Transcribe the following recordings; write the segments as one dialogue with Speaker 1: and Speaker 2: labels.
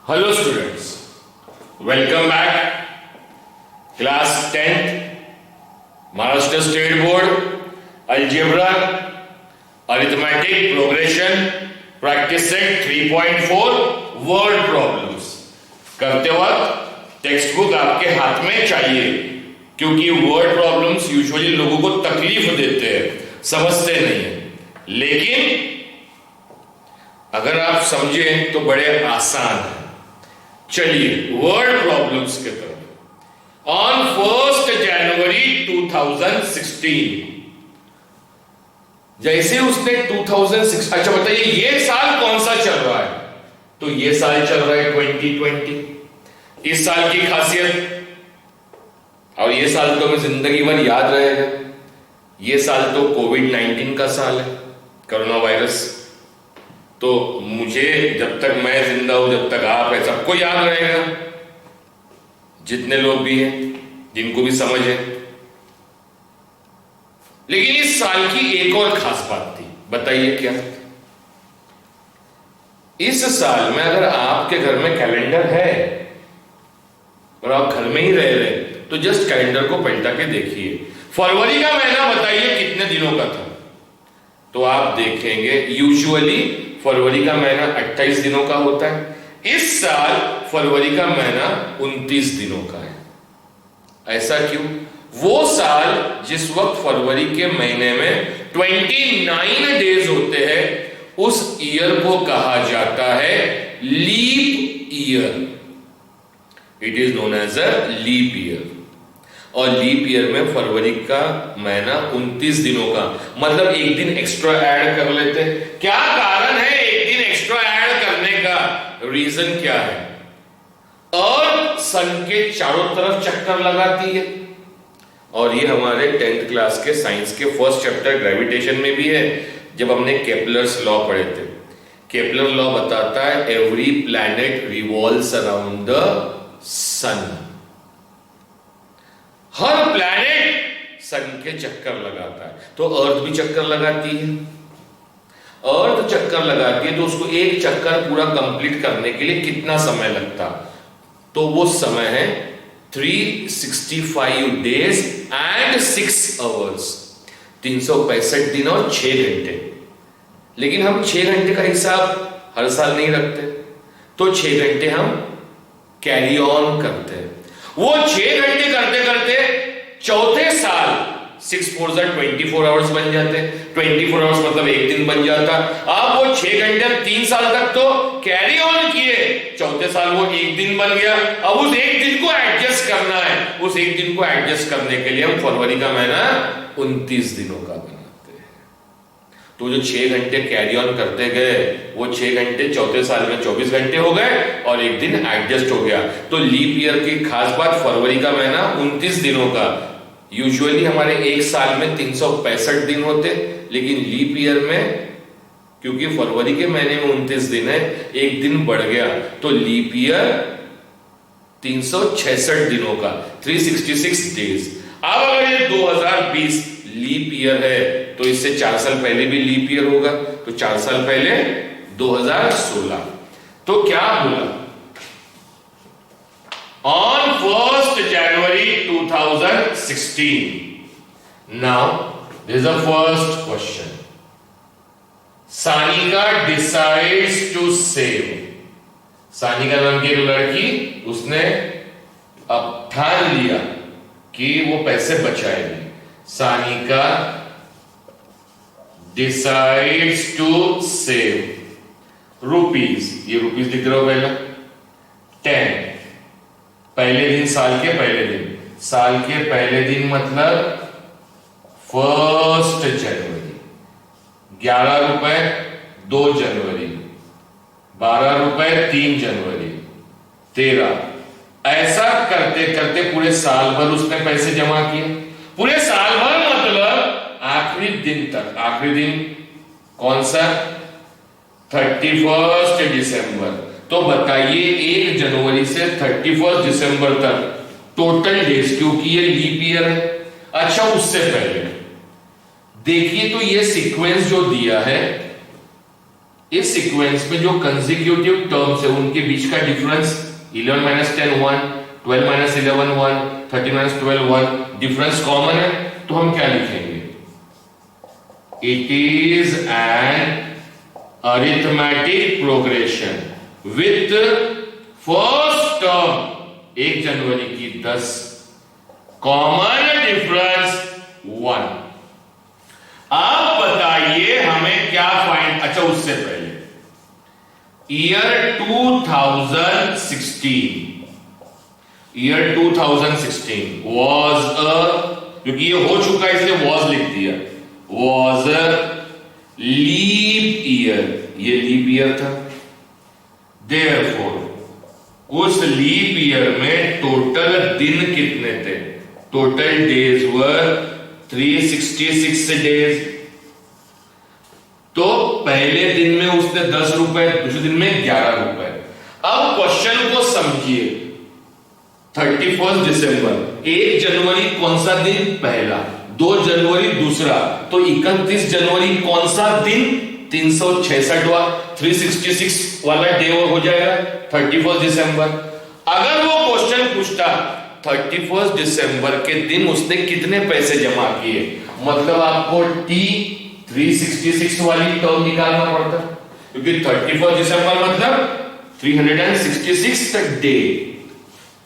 Speaker 1: Hello students, welcome back. Class 10th, Maharashtra State Board, Algebra, Arithmetic, Progression, Practice Set 3.4, Word Problems. करते वक्त text book आपके हाथ में चाहिए, क्योंकि वर्ड प्रॉब्लम्स यूजुअली लोगों को तकलीफ देते हैं, समझते नहीं है, लेकिन अगर आप समझें तो बड़े आसान है। चलिए वर्ड प्रॉब्लम्स के तरफ। ऑन 1 जनवरी 2016, जैसे उसने 2006, अच्छा बताइए ये साल कौन सा चल रहा है? तो ये साल चल रहा है 2020। इस साल की खासियत, और ये साल तो हमें जिंदगी भर याद रहेगा, ये साल तो कोविड-19 का साल है, कोरोना वायरस। तो मुझे जब तक मैं जिंदा हूं, जब तक आप है, सबको याद रहेगा, जितने लोग भी हैं, जिनको भी समझ है। लेकिन इस साल की एक और खास बात थी, बताइए क्या? इस साल में अगर आपके घर में कैलेंडर है और आप घर में ही रह रहे तो जस्ट कैलेंडर को पलटा के देखिए, फरवरी का महीना बताइए कितने दिनों का था? तो आप देखेंगे यूजुअली फरवरी का महीना 28 दिनों का होता है। इस साल फरवरी का महीना 29 दिनों का है। ऐसा क्यों? वो साल जिस वक्त फरवरी के महीने में 29 डेज होते हैं, उस ईयर को कहा जाता है leap year. It is known as a leap year. और लीप ईयर में फरवरी का महीना 29 दिनों का, मतलब एक दिन एक्स्ट्रा ऐड कर लेते हैं। क्या कारण है एक दिन एक्स्ट्रा ऐड करने का? रीजन क्या है? अर्थ सन के चारों तरफ चक्कर लगाती है, और ये हमारे 10th क्लास के साइंस के फर्स्ट चैप्टर ग्रेविटेशन में भी है, जब हमने केपलर्स लॉ पढ़े थे। केपलर लॉ बताता है every planet revolves around the sun. हर प्लैनेट सन के चक्कर लगाता है, तो अर्थ भी चक्कर लगाती है। अर्थ चक्कर लगाती है तो उसको एक चक्कर पूरा कंप्लीट करने के लिए कितना समय लगता? तो वो समय है 365 डेज एंड 6 आवर्स, 365 दिन और 6 घंटे। लेकिन हम 6 घंटे का हिसाब हर साल नहीं रखते, तो 6 घंटे हम कैरी ऑन करते हैं। वो 6 घंटे करते करते चौथे साल 6 4 24 आवर्स बन जाते हैं। 24 आवर्स मतलब एक दिन बन जाता। अब वो 6 घंटे 3 साल तक तो कैरी ऑन किए, चौथे साल वो एक दिन बन गया। अब उस एक दिन को एडजस्ट करना है। उस एक दिन को एडजस्ट करने के लिए हम फरवरी का महीना 29 दिनों का बनाते हैं। तो जो 6 घंटे कैरी ऑन करते गए, वो 6 घंटे चौथे साल में 24 घंटे हो गए और एक दिन एडजस्ट हो गया। तो लीप ईयर की खास बात, फरवरी का महीना 29 दिनों का। यूजुअली हमारे एक साल में 365 दिन होते, लेकिन लीप ईयर में क्योंकि फरवरी के महीने में 29 दिन है, एक दिन बढ़ गया, तो लीप ईयर 366 दिनों का, 366 डेज। अब अगर ये 2020 लीप ईयर है, तो इससे 4 साल पहले भी लीप ईयर होगा, तो 4 साल पहले 2016। तो क्या बोला? On 1st January 2016. Now, this is the first question. Sanika decides to save. Sanika नाम की एक लड़की, उसने अब ठान लिया कि वो पैसे बचाएगी। Sanika decides to save rupees. ये रुपीस लिख रहे हो पहला 10। पहले दिन, साल के पहले दिन, साल के पहले दिन मतलब 1 जनवरी। 11 रुपए 2 जनवरी, 12 रुपए 3 जनवरी, 13। ऐसा करते करते पूरे साल भर उसने पैसे जमा किए। पूरे साल भर मतलब आखिरी दिन तक। आखिरी दिन कौन सा? 31 दिसंबर। तो बताइए 1 जनवरी से 31 दिसंबर तक टोटल डेज, क्योंकि ये लीप ईयर है। अच्छा, उससे पहले देखिए, तो ये सीक्वेंस जो दिया है इस सीक्वेंस में जो कंसेक्यूटिव टर्म्स है उनके बीच का difference 11 minus 10 1, 12 minus 11 1, 13 minus 12 1, difference common है तो हम क्या लिखेंगे? It is an arithmetic progression with first term 1 जनवरी की 10, कॉमन डिफरेंस 1। अब बताइए हमें क्या फाइंड, अच्छा उससे पहले ईयर 2016 was a, क्योंकि ये हो चुका है इसलिए was लिख दिया, was a लीप ईयर, ये लीप ईयर था। Therefore उस लीप ईयर में टोटल दिन कितने थे? टोटल डेज वर 366 डेज। तो पहले दिन में उसने 10 रुपए, दूसरे दिन में 11 रुपए। अब क्वेश्चन को समझिए, 31 दिसंबर, 1 जनवरी कौन सा दिन? पहला। 2 जनवरी दूसरा, तो 31 जनवरी कौन सा दिन? 366वां, 366 वाला डे हो जाएगा 31 दिसंबर। अगर वो क्वेश्चन पूछता 31 दिसंबर के दिन उसने कितने पैसे जमा किए, मतलब आपको T366 वाली टर्म निकालना पड़ता, क्योंकि 31 दिसंबर मतलब 366 डे।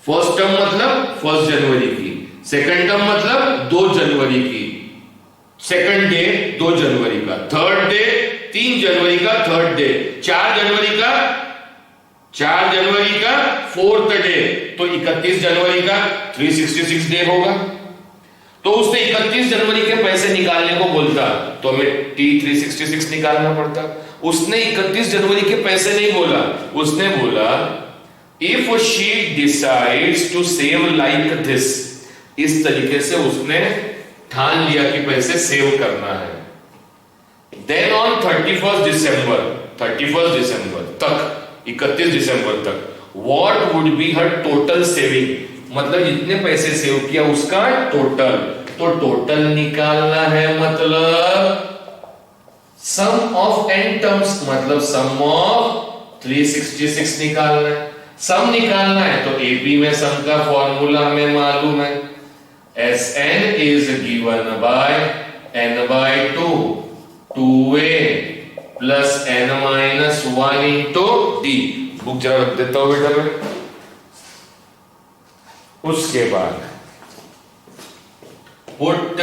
Speaker 1: फर्स्ट टर्म मतलब 1 जनवरी की, सेकंड टर्म मतलब 2 जनवरी की, सेकंड डे 2 जनवरी का, थर्ड डे 3 जनवरी का, थर्ड डे 4 जनवरी का फोर्थ डे, तो 31 जनवरी का 366 डे होगा। तो उसने 31 जनवरी के पैसे निकालने को बोलता तो हमें T366 निकालना पड़ता। उसने 31 जनवरी के पैसे नहीं बोला, उसने बोला if she decides to save like this, इस तरीके से उसने ठान लिया कि पैसे सेव करना है। देन ऑन 31 दिसंबर तक, 31 दिसंबर तक what would be her total saving, मतलब जितने पैसे सेव किया उसका टोटल, तो टोटल निकालना है, मतलब सम ऑफ n टर्म्स, मतलब सम ऑफ 366 निकालना है। सम निकालना है तो एपी में सम का फॉर्मूला हमें मालूम है, Sn is given by n/2 2a plus n minus 1 into d। Book जरा रख देता हूं बेटा मैं। उसके बाद पुट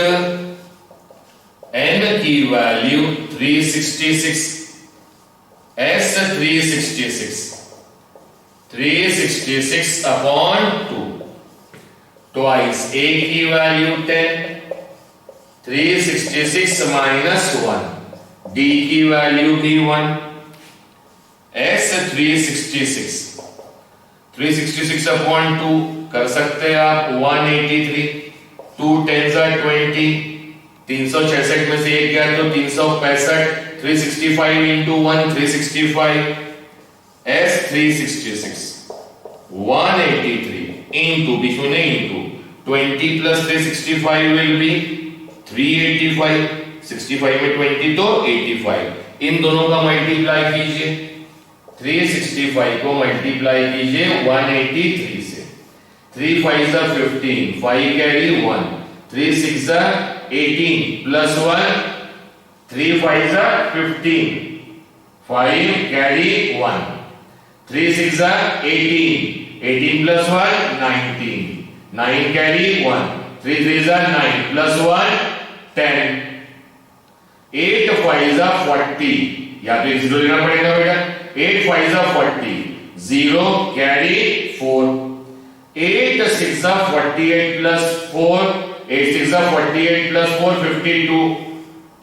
Speaker 1: n की value 366, S 366 upon 2, twice a की वैल्यू 10, 366 माइनस 1, d की वैल्यू भी 1, S 366 अपॉन 2 कर सकते हैं आप 183, 2 10 20, 366 में से 1 गया तो 365, 365 इंटू 1 365, S 366 183 इंटू, बीच में नहीं इंटू, 20 प्लस 365 विल बी 385, 65 में 20 तो 85, इन दोनों का मल्टीप्लाई कीजिए, 365 को मल्टीप्लाई कीजिए 183 से, 3 5 जा 15, 5 कैरी 1, 3 6 जा 18 प्लस 1, 3 5 जा 15, 5 कैरी 1, 3 6 जा 18, 18 प्लस 1 19, 9 कैरी 1, 3 3 जा 9 प्लस 1 10, 8 5 जा 40, या तो 0 लेना पड़ेगा बेटा, 8 5 जा 40, 0 कैरी 4, 8 6 जा 48 प्लस 4, 8 6 जा 48 प्लस 4 52,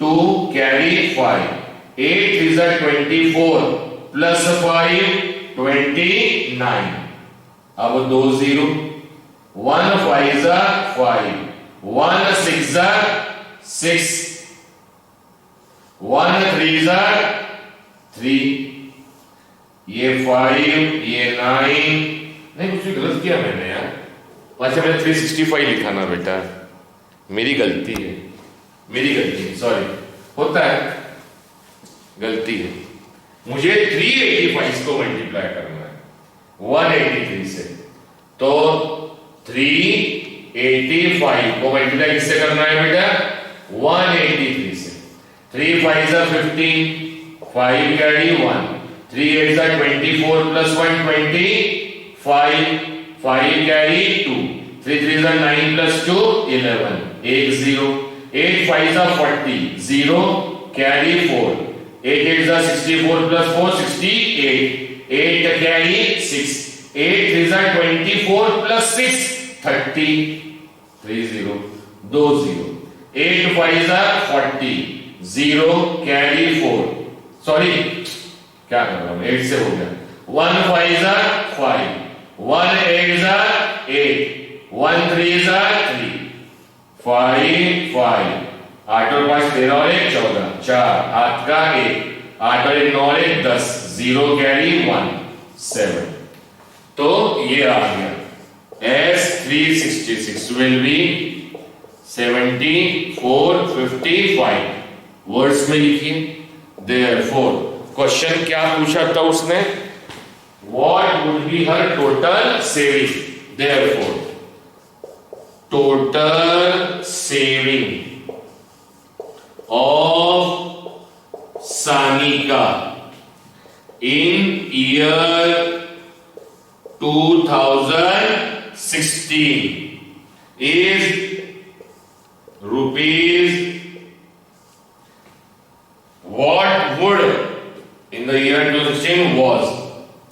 Speaker 1: 2 कैरी 5, 8 3 जा 24 प्लस 5 29, अब 2 0, 1 5 जा 5, 1 6 जा 6, 1 3 जा 3, ये 5 ये 9, नहीं कुछ गलत किया मैंने यार, अच्छा मैंने 365 लिखा ना बेटा, मेरी गलती है, सॉरी, होता है, गलती है। मुझे 385 को मल्टीप्लाई करना है 183 से, तो 385 को मल्टीप्लाई किससे करना है बेटा? 183 से। 3 5 जा 15, 5 कैरी 1, 3 8 जा 24 प्लस 1 25, 5 कैरी 2, 3 3 जा 9 प्लस 2 11, 1 0, 8 5 जा 40, 0 कैरी 4, 8 8 जा 64 प्लस 4 68, 8 कैरी 6, 8 3 जा 24 प्लस 6 30, 3 0 2 0, 8 5 जा 40, 0 कैरी 4, सॉरी क्या कर रहा हूं, 8 से हो गया, 1 5 जा 5, 1 8 जा 8, 1 3 जा 3, 5 5, 8 और 5 13 और 1 14, 4 हाथ का 1, 8 और 1 9 और 1 10, 0 कैरी 1 7, तो ये आ गया S366 will be 7455 वर्ड्स में लिखिए। Therefore क्वेश्चन क्या पूछा था उसने? What would be her total saving? Therefore total saving of Sanika in year 2016 is rupees, what would in the year 2016 was,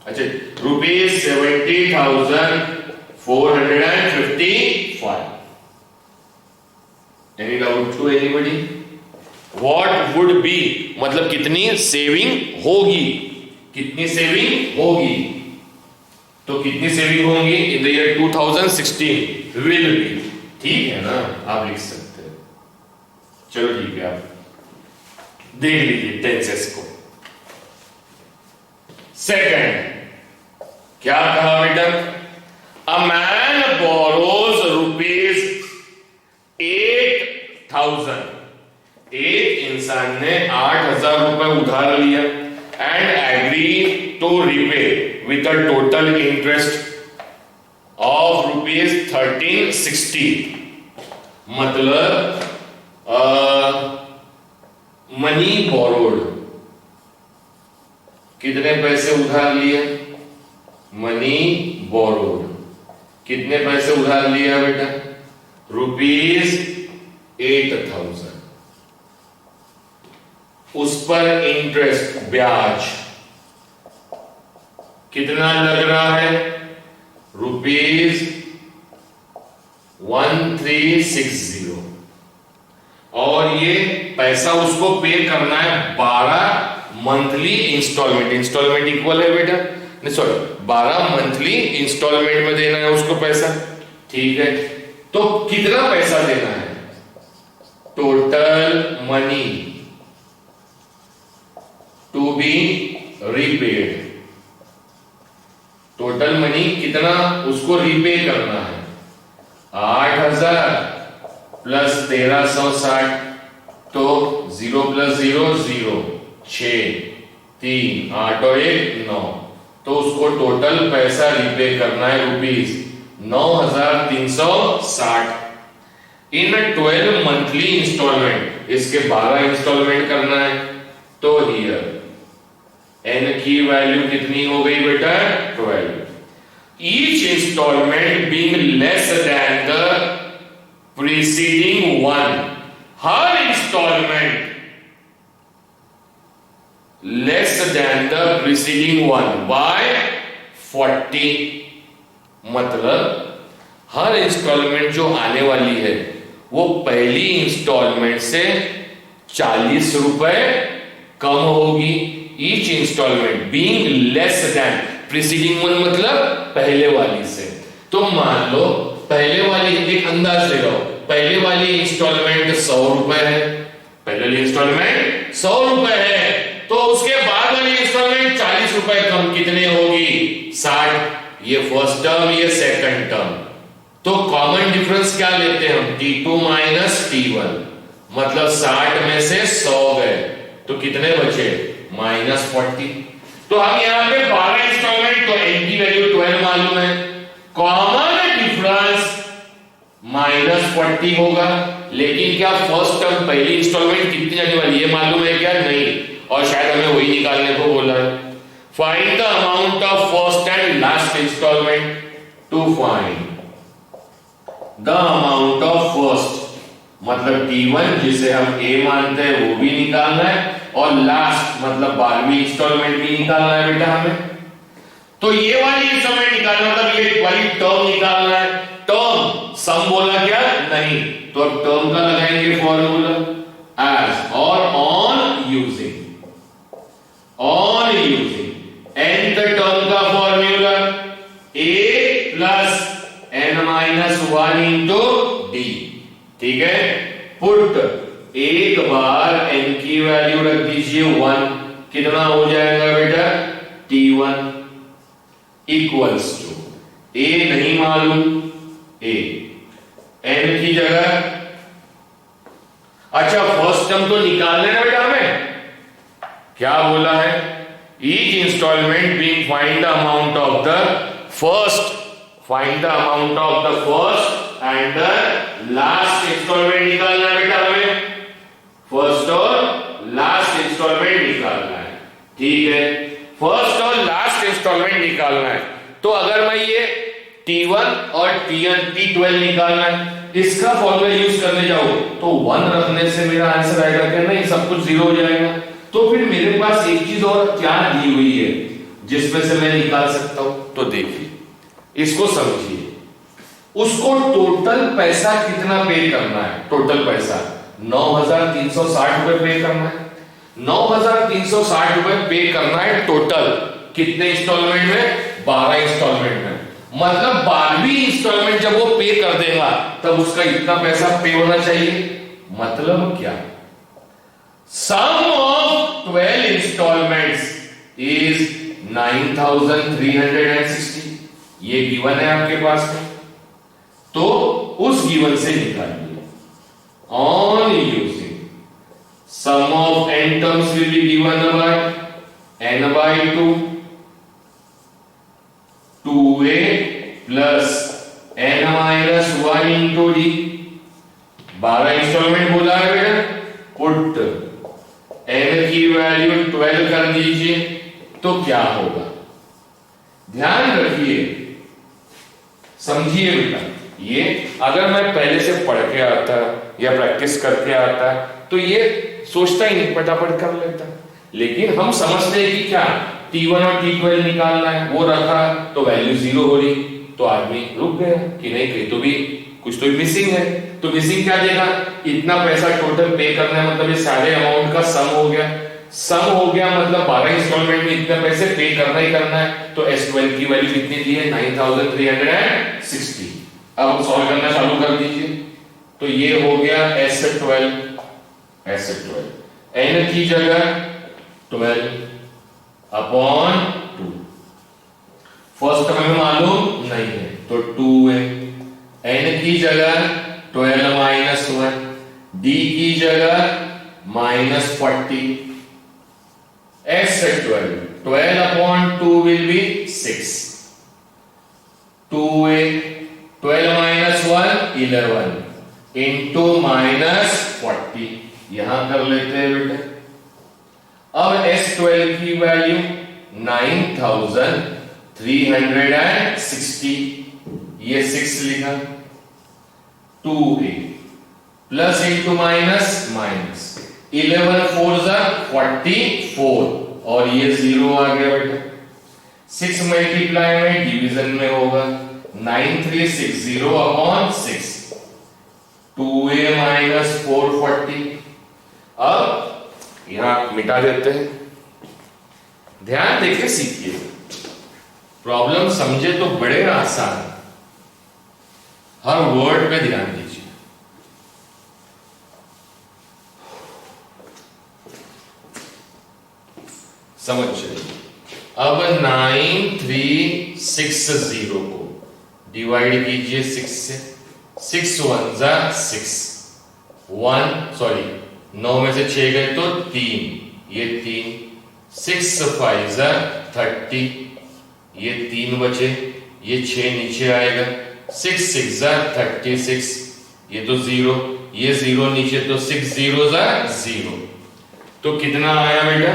Speaker 1: अच्छा, rupees 70,455. Any doubt to anybody? What would be मतलब कितनी saving होगी, कितनी saving होगी, तो कितनी saving होंगी in the year 2016 will be, ठीक है ना, आप लिख सकते हैं। चलो ठीक है, आप देख लीजिए टेंसेस को। सेकंड क्या कहा बेटा? अ मैन बोरोज रुपीज 8,000, एक इंसान ने 8,000 रुपए उधार लिया and agree to repay with a total interest of rupees 1360, मतलब मनी बोरोड, कितने पैसे उधार लिए? मनी बोरोड, कितने पैसे उधार लिया बेटा? रुपीज 8,000, उस पर इंटरेस्ट ब्याज कितना लग रहा है? रुपीज 1360, और ये पैसा उसको पे करना है 12 मंथली इंस्टॉलमेंट। इंस्टॉलमेंट इक्वल है बेटा, नहीं सॉरी, 12 मंथली इंस्टॉलमेंट में देना है उसको पैसा, ठीक है। तो कितना पैसा देना है? Total money to be repaid, total money कितना उसको रीपे करना है? 8,000 प्लस 1360, तो 0 प्लस 0 0, 6 3 8 और 1 9, तो उसको टोटल पैसा रीपे करना है रुपीज 9,360 इन 12 मंथली इंस्टॉलमेंट, इसके 12 इंस्टॉलमेंट करना है। तो हियर एन की वैल्यू कितनी हो गई बेटा? 12। Each installment being less than the preceding one, हर installment less than the preceding one by 40, मतलब हर इंस्टॉलमेंट जो आने वाली है वो पहली इंस्टॉलमेंट से 40 रुपए कम होगी। Each installment being less than preceding one, मतलब पहले वाली से। तो मान लो पहले वाली, एक अंदाज ले लो, पहले वाली इंस्टॉलमेंट 100 रुपए है, पहले वाली इंस्टॉलमेंट 100 रुपए है, तो उसके बाद वाली इंस्टॉलमेंट 40 रुपए कम कितने होगी? 60। ये फर्स्ट टर्म, ये सेकंड टर्म, तो कॉमन डिफरेंस क्या लेते हैं हम? T2 माइनस T1, मतलब 60 में से 100 गए तो कितने बचे? -40। तो हम यहाँ पे 12 इंस्टॉलमेंट, तो n की वैल्यू 12 मालूम है, कॉमन डिफरेंस -40 होगा। लेकिन क्या फर्स्ट टर्म पहली इंस्टॉलमेंट कितनी जाने वाली है मालूम है क्या? नहीं, और शायद हमें वही निकालने को बोला है। Find the amount of first and last installment. To find the amount of first मतलब T1 जिसे हम A मानते हैं वो भी निकालना है, और लास्ट मतलब 12वीं इंस्टॉलमेंट भी निकालना है बेटा हमें। तो ये वाली इंस्टॉलमेंट निकालना मतलब ये वाली टर्म निकालना है। टर्म सम बोला क्या? नहीं, तो अब टर्म का लगाएंगे फॉर्मूला एज और ऑन यूजिंग nth टर्म का formula a plus n-1 into d। ठीक है, पुट एक बार n की वैल्यू रख दीजिए 1, कितना हो जाएगा बेटा? T1 इक्वल्स टू a नहीं मालूम, a n की जगह, अच्छा फर्स्ट टर्म तो निकाल लेना बेटा हमें। क्या बोला है? Each installment being find the amount of the first, find the amount of the first and the last installment निकालना है बेटा हमें। फर्स्ट और लास्ट इंस्टॉलमेंट निकालना है। ठीक है, फर्स्ट और लास्ट इंस्टॉलमेंट निकालना है। तो अगर मैं ये T1 और T12 निकालना है, इसका फॉर्मूला यूज करने जाऊं तो 1 रखने से मेरा आंसर आएगा क्या? नहीं, सब कुछ 0 हो जाएगा। तो फिर मेरे पास एक चीज और क्या दी हुई है जिसमें से मैं निकाल सकता हूं। तो देखिए, इसको समझिए, उसको टोटल पैसा कितना पे करना है? टोटल पैसा 9,360 रुपए पे करना है। 9,360 रुपए पे करना है टोटल। कितने इंस्टॉलमेंट में? 12 इंस्टॉलमेंट में। मतलब 12वीं इंस्टॉलमेंट जब वो पे कर देगा तब उसका इतना पैसा पे होना चाहिए। मतलब क्या? सम ऑफ 12 इंस्टॉलमेंट्स इज 9,360। ये गिवन है आपके पास में, तो उस गिवन से निकालिए on using sum of n terms will be given by n/2 2a plus n-1 into d। 12 installment बोला है बेटा, पुट n की वैल्यू 12 कर दीजिए तो क्या होगा? ध्यान रखिए, समझिए बेटा। ये अगर मैं पहले से पढ़ के आता या प्रैक्टिस करके आता तो ये सोचता ही नहीं, फटाफट कर लेता। लेकिन हम समझते हैं कि क्या T1 और T12 निकालना है, वो रखा तो वैल्यू 0 हो रही, तो आदमी रुक गया कि नहीं, कहीं तो भी कुछ तो मिसिंग है। तो मिसिंग क्या देगा? इतना पैसा टोटल पे करना है, मतलब ये सारे अमाउंट का सम हो गया। सम हो गया मतलब 12 इंस्टॉलमेंट में इतने पैसे पे करना ही करना है। तो S12 की वैल्यू कितनी दी है? 9,360। अब सॉल्व करना चालू कर दीजिए। तो ये हो गया S12 n की जगह 12 अपॉन 2। फर्स्ट हमें मालूम नहीं है तो 2 है। n की जगह 12 माइनस 1, d की जगह -40, S12 upon 2 will be 6। 2a 12 minus 1 11 into -40, यहां कर लेते हैं बेटे। अब S12 की वैल्यू 9,360, ये 6 लिखा। 2a plus into minus minus 11 4 जा 44 और ये 0 आ गया बेटा। 6 मल्टीप्लाई में डिवीजन में होगा 9360 अपॉन 6, 2a माइनस 440। अब यहां मिटा देते हैं। ध्यान देके सीखिए, प्रॉब्लम समझे तो बड़े आसान, हर वर्ड पे ध्यान दीजिए। समझ चलिए। अब 9360 को डिवाइड कीजिए 6 से। 6 1 जा 6, 1 सॉरी 9 में से 6 गए तो 3, ये 3 6 5 30, ये 3 बचे, ये 6 नीचे आएगा, 6 6 36, ये तो 0, ये 0 नीचे, तो 6 0 0, तो कितना आया बेटा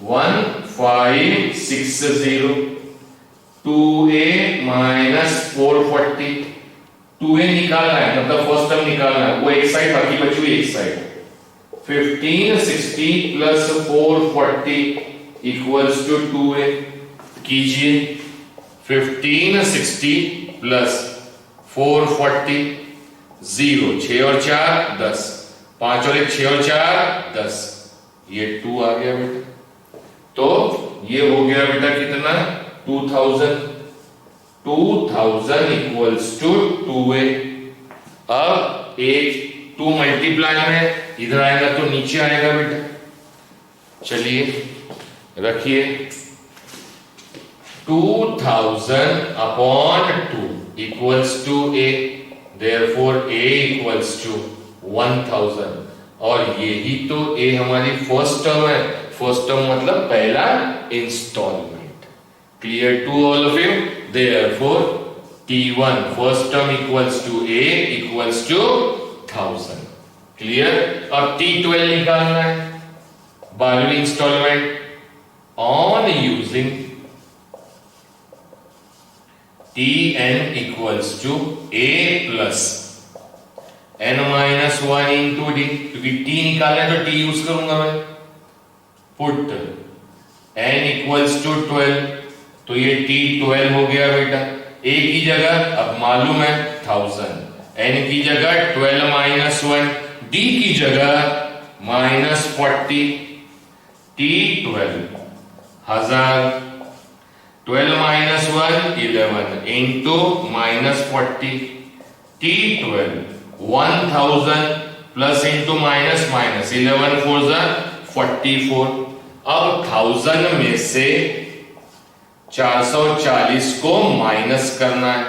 Speaker 1: 1560, 2a माइनस 440, 2a निकालना है, मतलब फर्स्ट टर्म निकालना है, वो एक साइड, बाकी बची हुई एक side, 1560 plus 440 equals to 2a, कीजिए 1560 प्लस 440, 0 6 और 4 10, 5 और 1 6 और 4 10, ये 2 आ गया बेटा, तो ये हो गया बेटा कितना 2000 इक्वल्स टू 2a। अब एक 2 मल्टीप्लाई में इधर आएगा तो नीचे आएगा बेटा, चलिए रखिए 2000 upon 2 equals to a, therefore a equals to 1000, और यही तो a हमारी फर्स्ट टर्म है, फर्स्ट टर्म मतलब पहला installment, clear to all of you, therefore t1 first term equals to a equals to 1000, clear. अब t12 निकालना है, 12वीं installment, on using tn equals to a plus n minus 1 into d, क्योंकि t निकालना है तो t यूज करूंगा मैं, पुट n इक्वल्स टू 12, तो ये t12 हो गया बेटा, a की जगह अब मालूम है 1000, n की जगह 12 माइनस 1, d की जगह minus 40, t12 1000, 12 minus 1 11 into minus 40, t12 1000 plus into minus minus, 11 4 44, अब 1000 में से 440 को माइनस करना है,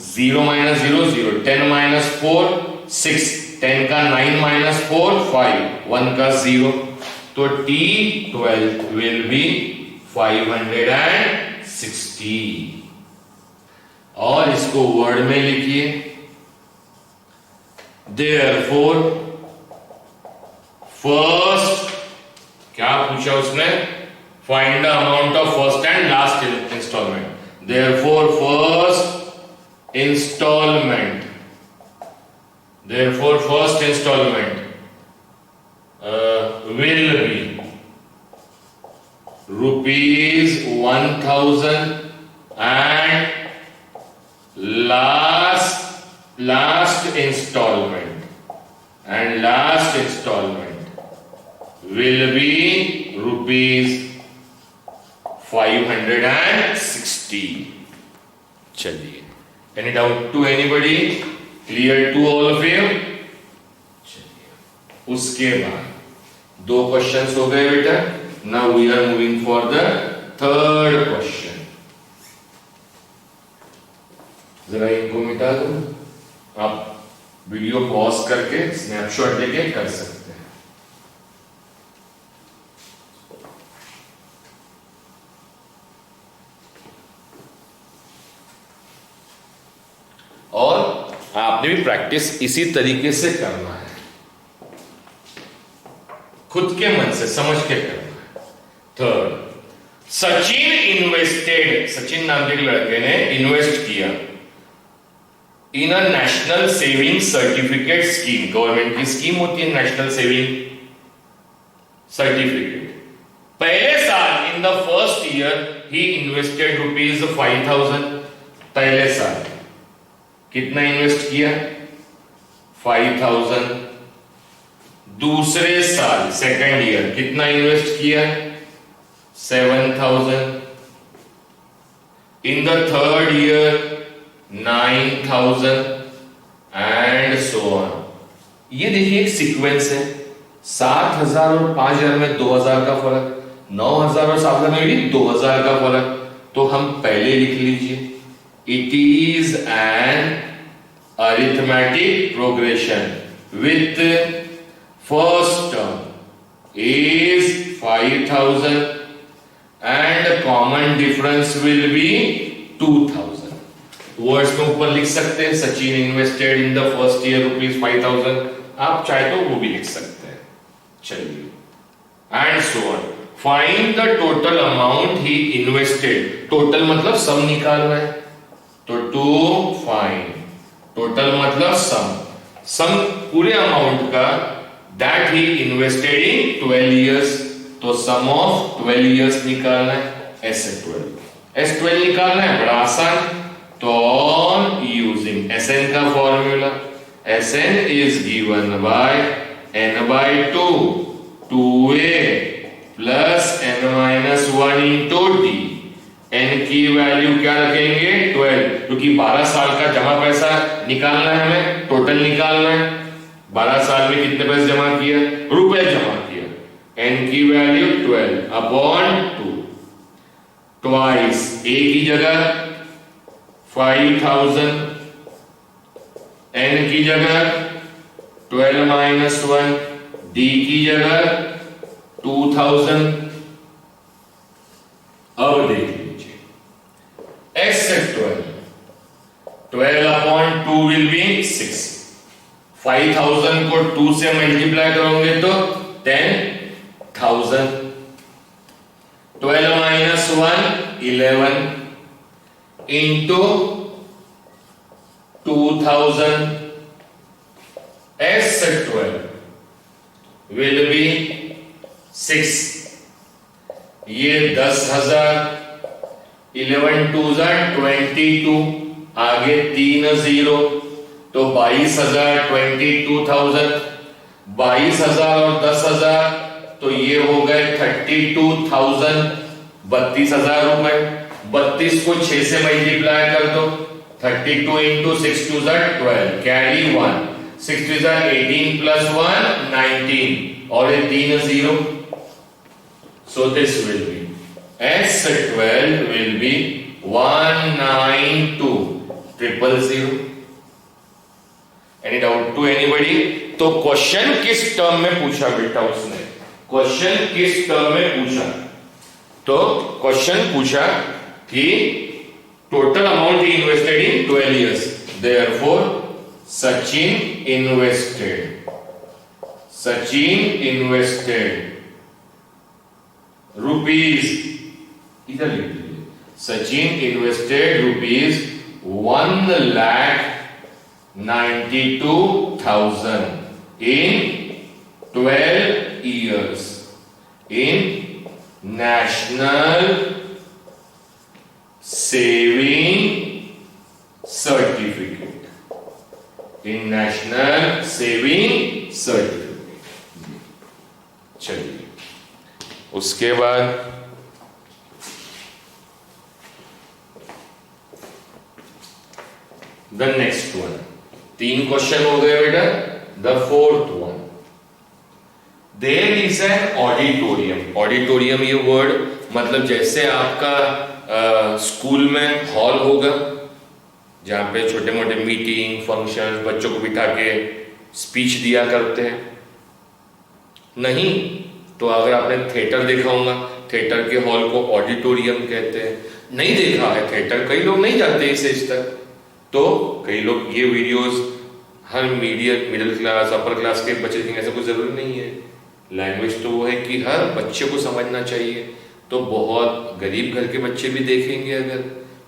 Speaker 1: 0 माइनस 0 0, 10 माइनस 4 6, 10 का 9 माइनस 4 5, 1 का 0, तो t12 विल बी 560, और इसको वर्ड में लिखिए, देयरफॉर फर्स्ट, क्या पूछा उसने, find the amount of first and last installment, therefore first installment, therefore first installment will be rupees 1000 and last installment will be rupees 560। चलिए, any doubt to anybody, clear to all of you? उसके बाद 2 questions हो गए बेटा, now we are moving for the third question. जरा इनको मिटा दो, आप वीडियो पॉज करके स्नैपशॉट लेके कर सकते हैं। और आपने भी प्रैक्टिस इसी तरीके से करना है, खुद के मन से समझ के करना है। थर्ड, सचिन नाम के लड़के ने इन्वेस्ट किया in a national saving certificate scheme, government की स्कीम होती है नेशनल सेविंग सर्टिफिकेट। पहले साल इन द फर्स्ट ईयर ही इन्वेस्टेड ₹5000, पहले साल कितना इन्वेस्ट किया 5000। दूसरे साल सेकेंड ईयर कितना इन्वेस्ट किया 7000। इन the third year 9000 and so on. ये देखिए एक सीक्वेंस है, 7000 और 5000 में 2000 का फर्क, 9000 और 7000 में भी 2000 का फर्क, तो हम पहले लिख लीजिए, it is an arithmetic progression with first term is 5000 and common difference will be 2000। Words में ऊपर लिख सकते हैं Sachin invested in the first year ₹5000, आप चाहे तो वो भी लिख सकते हैं। चलिए, and so on. Find the total amount he invested. Total मतलब सम निकालना है, तो टू फाइंड, टोटल मतलब सम पूरे अमाउंट का, that he invested in 12 years, तो सम ऑफ 12 इयर्स निकालना है, S12 निकालना है, बड़ा आसान। तो ऑन यूजिंग SN का formula, SN is given by n/2 2a plus n-1 into d। n की वैल्यू क्या रखेंगे 12, क्योंकि 12 साल का जमा पैसा निकालना है, हमें टोटल निकालना है। 12 साल में कितने पैसे जमा किया, रुपए जमा किया। n की वैल्यू 12 अपॉन 2, ट्वाइस a की जगह 5000, n की जगह 12 - 1, d की जगह 2000। अब देख लीजिए, S12 12 अपॉन 2 विल बी 6। 5000 को 2 से मल्टीप्लाई करोगे तो 10,000। 12 - 1 11 इंटू 2000। S12 will be 6, ये 10,000, 11 2 22, आगे 3 0, तो 22,000 22,000, 22,000 और 10,000, तो ये हो गए 32,000, 32,000 रुपए। 32 को 6 से मल्टीप्लाई कर दो, 32 इंटू 6 2 12, कैरी 1, 6 2 18 प्लस 1 19, और ये 3 0, so this will be S12 will be 192,000. Any doubt to anybody? तो क्वेश्चन किस टर्म में पूछा बेटा उसने, क्वेश्चन किस टर्म में पूछा, तो क्वेश्चन पूछा कि total amount he invested in 12 years, therefore Sachin invested rupees, इधर लिख लीजिए, Sachin invested rupees 1,92,000 in 12 years in National Saving Certificate, in National Saving Certificate। चलिए, उसके बाद द नेक्स्ट वन, 3 क्वेश्चन हो गए बेटा। The fourth one, there is an auditorium. Auditorium ये वर्ड मतलब जैसे आपका स्कूल में हॉल होगा जहां पे छोटे मोटे मीटिंग फंक्शन बच्चों को बिठा के स्पीच दिया करते हैं, नहीं तो अगर आपने थिएटर देखा होगा, थिएटर के हॉल को ऑडिटोरियम कहते हैं। नहीं देखा है थिएटर, कई लोग नहीं जाते इस एज तक, तो कई लोग ये वीडियोस हर मिडिल क्लास अपर क्लास के बच्चे देखेंगे, ऐसा कुछ जरूरी नहीं है। लैंग्वेज तो वो है कि हर बच्चे को समझना चाहिए, तो बहुत गरीब घर के बच्चे भी देखेंगे अगर,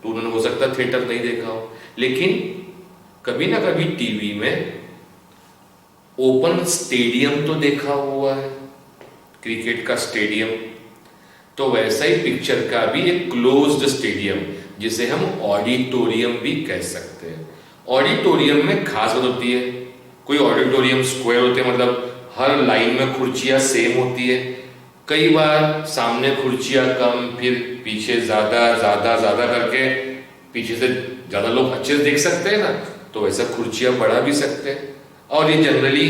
Speaker 1: तो उन्होंने हो सकता है थिएटर नहीं देखा हो, लेकिन कभी ना कभी टीवी में ओपन स्टेडियम तो देखा हुआ है, क्रिकेट का स्टेडियम, तो वैसा ही पिक्चर का भी एक क्लोज्ड स्टेडियम जिसे हम ऑडिटोरियम भी कह सकते हैं। ऑडिटोरियम में खास बात होती है, कोई ऑडिटोरियम स्क्वायर होते हैं, मतलब हर लाइन में कुर्सियां सेम होती है, कई बार सामने कुर्सियां कम फिर पीछे ज्यादा ज्यादा ज्यादा करके पीछे से ज्यादा लोग अच्छे से देख सकते हैं ना, तो वैसा कुर्सियां बढ़ा भी सकते हैं। और ये जनरली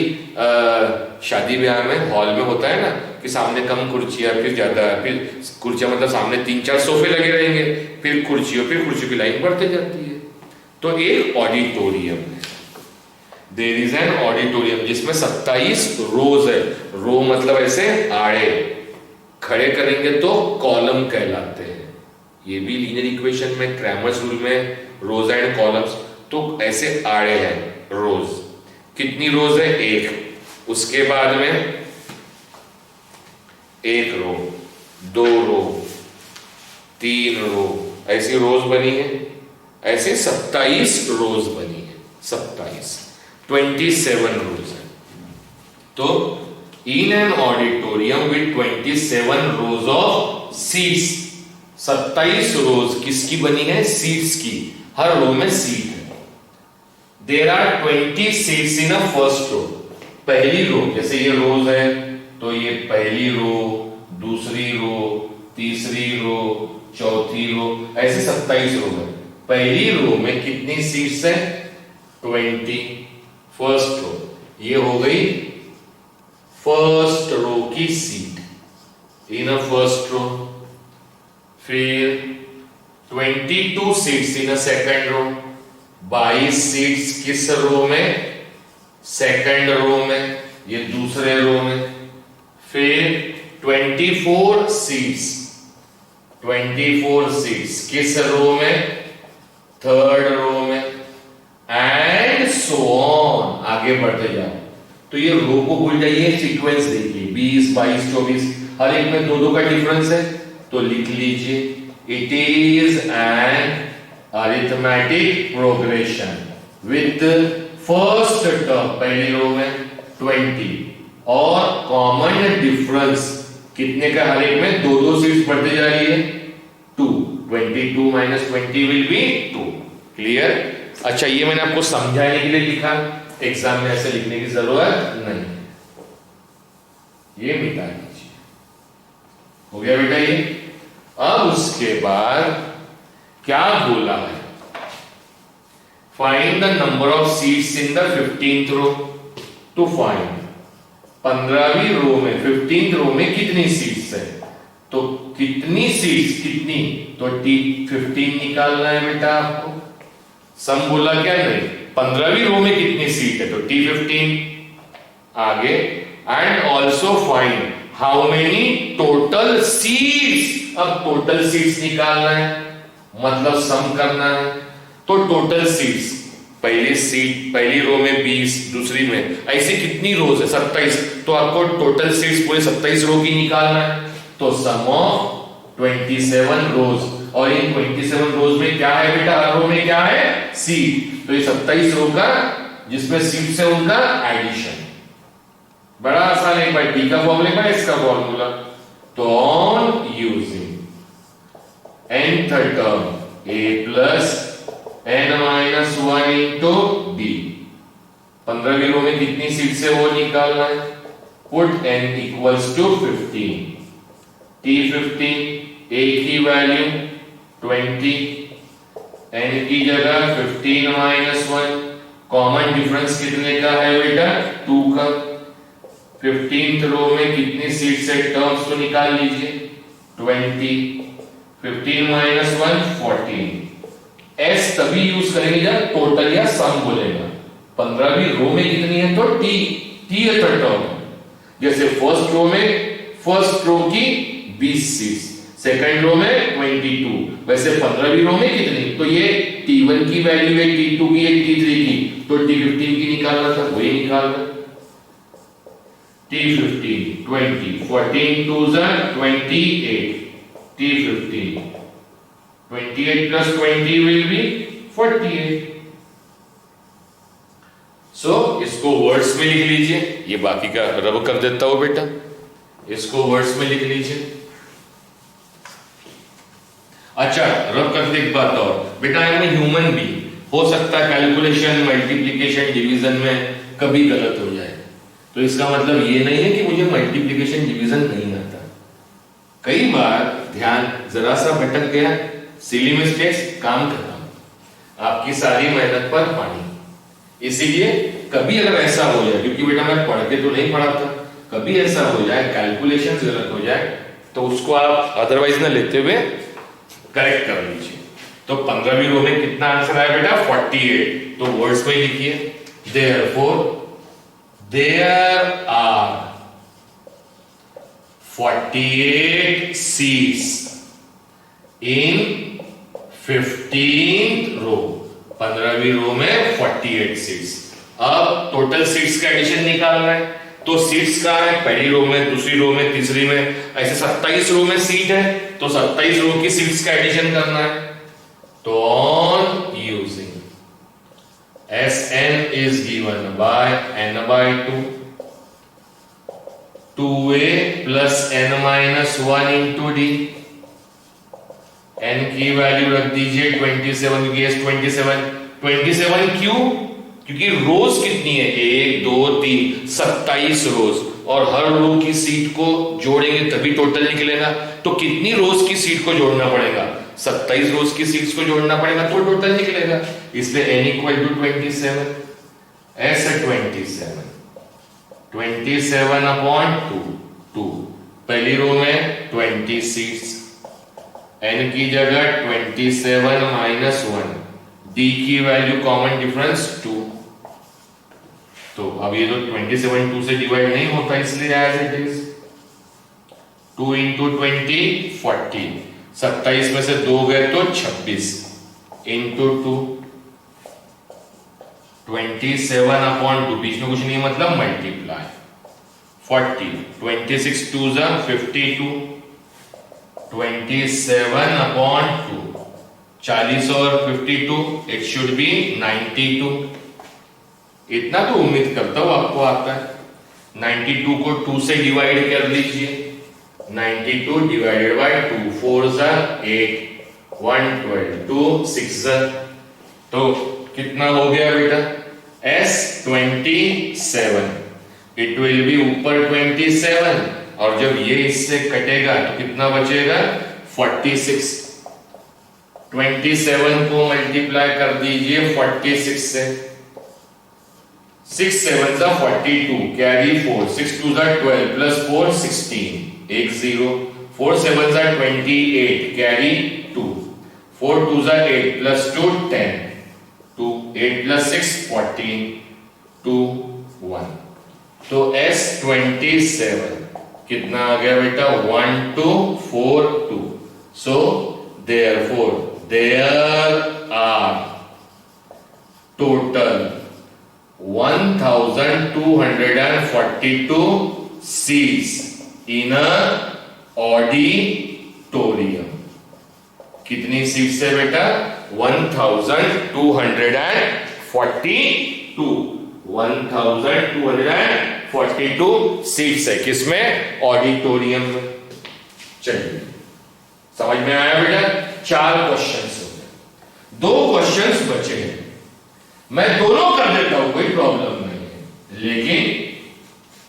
Speaker 1: शादी ब्याह में हॉल में होता है ना कि सामने कम कुर्सियां फिर ज्यादा, फिर कुर्सियां मतलब सामने 3-4 सोफे लगे रहेंगे, फिर कुर्सियों की लाइन बढ़ती जाती है। तो एक ऑडिटोरियम है, देयर इज एन ऑडिटोरियम जिसमें 27 रोज है, रो मतलब ऐसे आड़े खड़े करेंगे तो कॉलम कहलाते हैं। ये भी लीनियर इक्वेशन में, क्रैमर्स रूल में रोज एंड कॉलम्स, तो ऐसे आड़े हैं रोज। कितनी रोज है? एक। उसके बाद में एक रो, दो रो, तीन रो, ऐसी रोज बनी है। ऐसे 27 रोज बनी है। 27 रोज है। तो in an auditorium with 27 rose of seats, 27 रोज किसकी बनी है? सीट्स की। हर रो में सीट है। There are 20 seats in a first row. पहली रो, जैसे ये रोज है तो ये पहली रो, दूसरी रो, तीसरी रो, चौथी रो, ऐसे 27 रो है। पहली रो में कितनी सीट्स है? 20। फर्स्ट रो, ये हो गई फर्स्ट रो की seat in a first row. फिर 22 seats in a second row. 22 seats किस रो में? सेकंड रो में, ये दूसरे रो में। फिर 24 सीट्स, 24 सीट्स किस रो में? थर्ड रो में। एंड सो ऑन, आगे बढ़ते जाओ। तो ये रो को भूल जाइए, सीक्वेंस देखिए, 20, 22, 24, हर एक में दो दो का डिफरेंस है, तो लिख लीजिए it is an arithmetic progression with first term पहली रो में 20 और कॉमन डिफरेंस कितने का? हर एक में दो दो सीट्स बढ़ते जा रही है, 2। 22 माइनस 20 विल बी 2। क्लियर? अच्छा, ये मैंने आपको समझाने के लिए लिखा, एग्जाम में ऐसे लिखने की जरूरत नहीं, ये मिटा दीजिए। हो गया बेटा ये? अब उसके बाद क्या बोला है? Find the number of seats in the 15th row. To find 15वीं रो में 15th रो में कितनी सीट्स है? तो कितनी सीट्स, कितनी, तो T15 निकालना है बेटा आपको। सम बोला क्या? नहीं। 15वीं रो में कितनी सीट है? तो T15। आगे and also find how many total seats. अब टोटल सीट्स निकालना है, मतलब सम करना है। तो टोटल सीट्स, पहली सीट पहली रो में 20, दूसरी में, ऐसे कितनी रोज है? 27। तो आपको टोटल सीट्स पूरे 27 रो की निकालना है। तो सम ऑफ 27 रोज, और इन 27 रोज में क्या है बेटा? हर रो में क्या है? सीट। तो ये 27 रो का जिसमें सीट्स है उनका एडिशन। बड़ा आसान है, एक बार टी का फॉर्मूला का इसका फॉर्मूला। तो on using nth term a plus n minus 1 into d, 15वीं रो में कितनी सीट्स है वो निकालना है। Put n equals to 15। T15 a की वैल्यू 20, n की जगह 15 माइनस 1। कॉमन डिफरेंस कितने का है बेटा? 2 का। 15th रो में कितनी सीट्स है? टर्म्स तो निकाल लीजिए, 20। 15 माइनस 1 14। s तभी यूज करेंगे जब टोटल या सम बोलेगा। 15वीं रो में कितनी है? तो t है टर्म। जैसे फर्स्ट रो में फर्स्ट रो की 20 सीट्स, सेकंड रो में 22, वैसे 15वीं रो में कितनी? तो ये T1 की वैल्यू है, T2 की है, T3 की, तो T15 की निकालना था, वही निकाल रहे। T15 20, 14 2s are 28, T15 28 plus 20 will be 48। सो इसको वर्ड्स में लिख लीजिए, ये बाकी का रब कर देता हूं बेटा, इसको वर्ड्स में लिख लीजिए। अच्छा, रब करते एक बात और बेटा, आई एम ह्यूमन बीइंग, हो सकता है कैलकुलेशन, मल्टीप्लिकेशन, डिवीजन में कभी गलत हो जाए, तो इसका मतलब ये नहीं है कि मुझे मल्टीप्लिकेशन डिवीजन नहीं आता। कई बार ध्यान जरा सा भटक गया, सिली मिस्टेक्स, काम खत्म, आपकी सारी मेहनत पर पानी। इसीलिए कभी अगर ऐसा हो जाए, क्योंकि बेटा मैं पढ़ के तो नहीं पढ़ाता, कभी ऐसा हो जाए कैलकुलेशन गलत हो जाए, तो उसको आप अदरवाइज ना लेते हुए करेक्ट कर लीजिए। तो 15वीं रो में कितना आंसर आया बेटा? 48। तो वर्ड्स में लिखिए, therefore there are 48 seats in 15th row, 15वीं रो में 48 सीट्स। अब टोटल सीट्स का एडिशन निकालना है, तो सीट्स कहां है? पहली रो में, दूसरी रो में, तीसरी में, ऐसे 27 रो में सीट है, तो 27 रो की सीट्स का एडिशन करना है। तो on using Sn is given by n by 2, 2a plus n minus 1 into d, n की वैल्यू रख दीजिए 27, क्योंकि s 27 क्यों? क्योंकि रोज कितनी है? 1 2 3 27 रोज, और हर रो की सीट को जोड़ेंगे तभी टोटल निकलेगा। तो कितनी रोज की सीट को जोड़ना पड़ेगा? 27 रोज की सीट्स को जोड़ना पड़ेगा तो टोटल निकलेगा। इसलिए n equal to 27, s 27 upon 2, पहली रो में 20 सीट्स, n की जगह 27 माइनस 1, d की वैल्यू कॉमन डिफरेंस 2। तो अब ये जो 27 2 से डिवाइड नहीं होता, इसलिए एज इट इज 2 इंटू 20 40, 27 में से 2 गए तो 26 इंटू 2, 27 अपॉन 2, बीच में कुछ नहीं मतलब मल्टीप्लाई 40, 26 2 जा 52, 27 अपॉन 2, 40 और 52, इट शुड बी 92। इतना तो उम्मीद करता हूं आपको आता है। 92 को 2 से डिवाइड कर लीजिए, 92 डिवाइडेड बाय 2, 4 जा 8, 112, 2 6 जा, तो कितना हो गया बेटा? S 27, इट विल बी ऊपर 27, और जब ये इससे कटेगा तो कितना बचेगा? 46। 27 को मल्टीप्लाई कर दीजिए 46 से, 6 7 जा 42, कैरी 4, 6 2 जा 12 प्लस 4 16, 1 0, 4 7 जा 28, कैरी 2, 4 2 जा 8 प्लस 2 10, 2 8 प्लस 6 14, 2 1। तो S 27 कितना आ गया बेटा? 1242। सो therefore there are total 1242 seats in a auditorium। कितनी सीट्स है बेटा? 1242 सीट्स है, किसमें? ऑडिटोरियम में। चलिए, समझ में आया बेटा? 4 क्वेश्चंस हो गए, 2 क्वेश्चंस बचे हैं। मैं दोनों कर देता हूं, कोई प्रॉब्लम नहीं है, लेकिन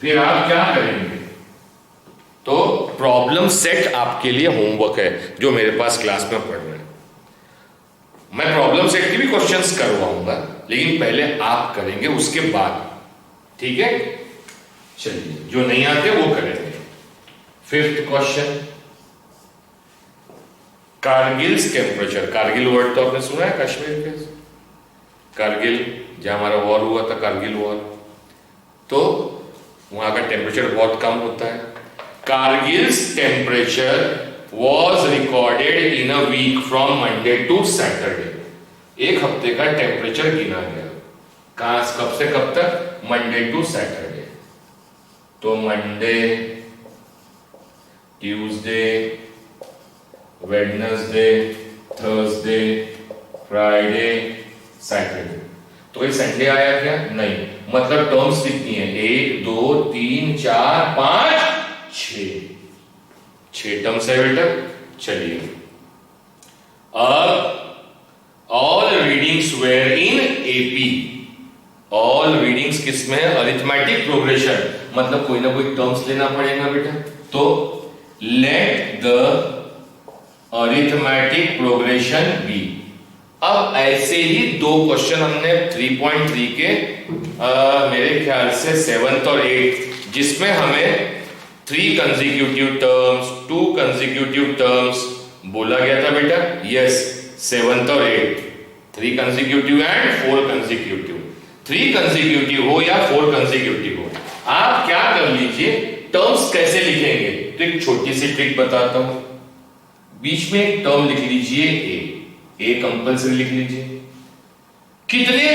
Speaker 1: फिर आप क्या करेंगे? तो प्रॉब्लम सेट आपके लिए होमवर्क है जो मेरे पास क्लास में पढ़ रहे हैं। मैं प्रॉब्लम सेट की भी क्वेश्चंस करवाऊंगा, लेकिन पहले आप करेंगे, उसके बाद, ठीक है? चलिए, जो नहीं आते वो करेंगे। 5th question, Kargil temperature. Kargil word तो आपने सुना है, कश्मीर के कारगिल, जहां हमारा वॉर हुआ था, कारगिल वॉर, तो वहां का टेम्परेचर बहुत कम होता है। Kargil temperature was recorded in a week from Monday to Saturday. एक हफ्ते का टेम्परेचर गिना गया, कहां, कब से कब तक? Monday to Saturday. तो Monday, Tuesday, Wednesday, Thursday, Friday, Saturday. तो कोई संडे आया क्या? नहीं। मतलब टर्म्स कितनी है? 1 2 3 4 5 6 टर्म्स है बेटा। चलिए, अब all readings were in AP. All readings किसमें? अरिथमेटिक प्रोग्रेशन, मतलब कोई ना कोई टर्म्स लेना पड़ेगा बेटा। तो let the arithmetic progression be. अब ऐसे ही 2 क्वेश्चन हमने 3.3 के मेरे ख्याल से 7th और 8th, जिसमें हमें 3 कंसेक्यूटिव टर्म्स, 2 कंसेक्यूटिव टर्म्स बोला गया था बेटा। यस, 7th और 8th, 3 consecutive and 4 consecutive. 3 consecutive हो या 4 कंसेक्यूटिव हो, आप क्या कर लीजिए, टर्म्स कैसे लिखेंगे? तो एक छोटी सी ट्रिक बताता हूं। बीच में एक टर्म लिख लीजिए ए कंपल्सरी लिख लीजिए। कितने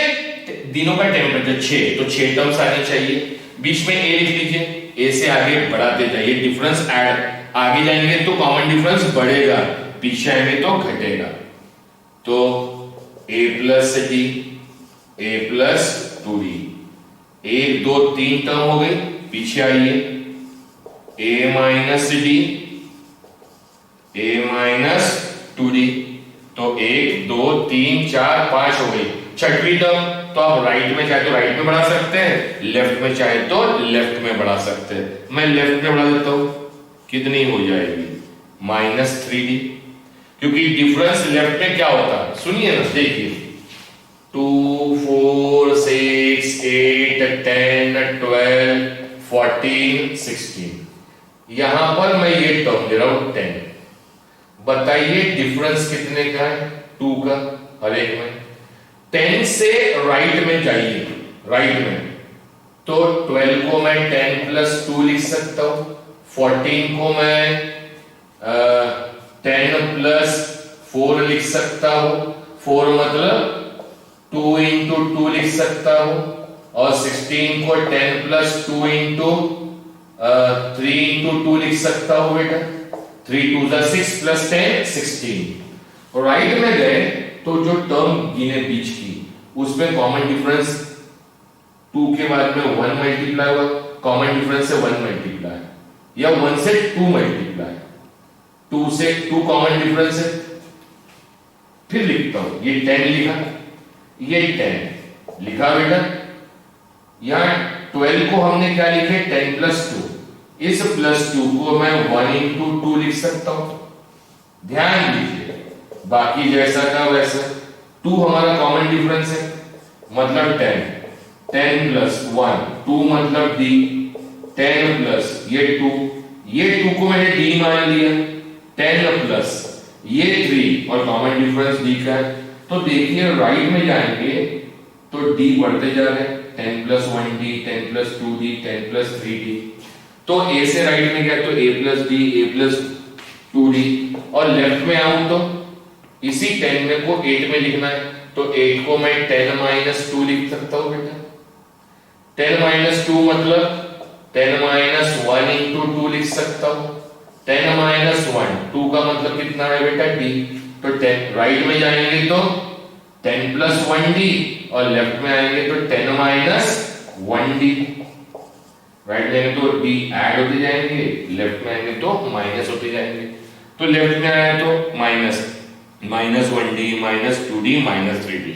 Speaker 1: दिनों का टेम्परेचर 6, तो 6 टर्म्स आने चाहिए। बीच में ए लिख लीजिए, ए से आगे बढ़ाते जाइए, डिफरेंस ऐड, आगे जाएंगे तो कॉमन डिफरेंस बढ़ेगा, पीछे आएंगे तो घटेगा। तो a plus D, A plus 2d, 1 2 3 term हो गई, पीछे आइए a minus D, a minus 2d, तो 1 2 3 4 5 हो गई। छठवीं टर्म, तो आप राइट में चाहे तो राइट में बढ़ा सकते हैं, लेफ्ट में चाहे तो लेफ्ट में बढ़ा सकते हैं। मैं लेफ्ट में बढ़ा देता हूं, कितनी हो जाएगी माइनस 3d, क्योंकि डिफरेंस लेफ्ट में क्या होता है सुनिए ना, देखिए 2 4 6 8 10 12 14 16, यहां पर मैं ये टर्म ले रहा हूं 10। बताइए डिफरेंस कितने का है, 2 का हर एक में। 10 से राइट में जाइए, राइट में, तो 12 को मैं 10 प्लस 2 लिख सकता हूं, 14 को मैं 10 प्लस 4 लिख सकता हूं, 4 मतलब 2 इंटू 2 लिख सकता हूं, और 16 को 10 प्लस 2 इंटू 3 इंटू 2 लिख सकता हूं बेटा, 3 2 जा 6 प्लस 10 16। राइट में गए तो जो टर्म गिने बीच की, उसमें कॉमन डिफरेंस 2 के बाद में 1 मल्टीप्लाई हुआ, कॉमन डिफरेंस से 1 मल्टीप्लाई, या 1 से 2 मल्टीप्लाई, 2 से 2 कॉमन डिफरेंस है। फिर लिखता हूं, ये 10 लिखा, ये 10 लिखा बेटा, यहां 12 को हमने क्या लिखे 10 प्लस 2, इस प्लस 2 को मैं 1 इंटू 2 लिख सकता हूं। ध्यान दीजिए, बाकी जैसा का वैसा, 2 हमारा कॉमन डिफरेंस है, मतलब 10 प्लस 1 2 मतलब d, 10 प्लस ये 2, ये 2 को मैंने d मान लिया, 10 प्लस ये 3 और कॉमन डिफरेंस d का है। तो देखिए राइट में जाएंगे तो d बढ़ते जा रहे हैं, 10 plus 1d, 10 plus 2d, 10 plus 3d। तो a से राइट में गया तो a plus d, a plus 2d, और लेफ्ट में आऊं तो इसी 10 में को 8 में लिखना है, तो 8 को मैं 10 माइनस 2 लिख सकता हूं बेटा। 10 माइनस 2 मतलब 10 माइनस 1 इंटू 2 लिख सकता हूं, 10 माइनस 1, 2 का मतलब कितना है बेटा d, तो 10 राइट में जाएंगे तो 10 प्लस 1d, और लेफ्ट में आएंगे तो 10 माइनस 1d। राइट में आएंगे तो d ऐड होते जाएंगे, लेफ्ट में आएंगे तो माइनस होते जाएंगे। तो लेफ्ट में आया तो minus 1d minus 2d minus 3d।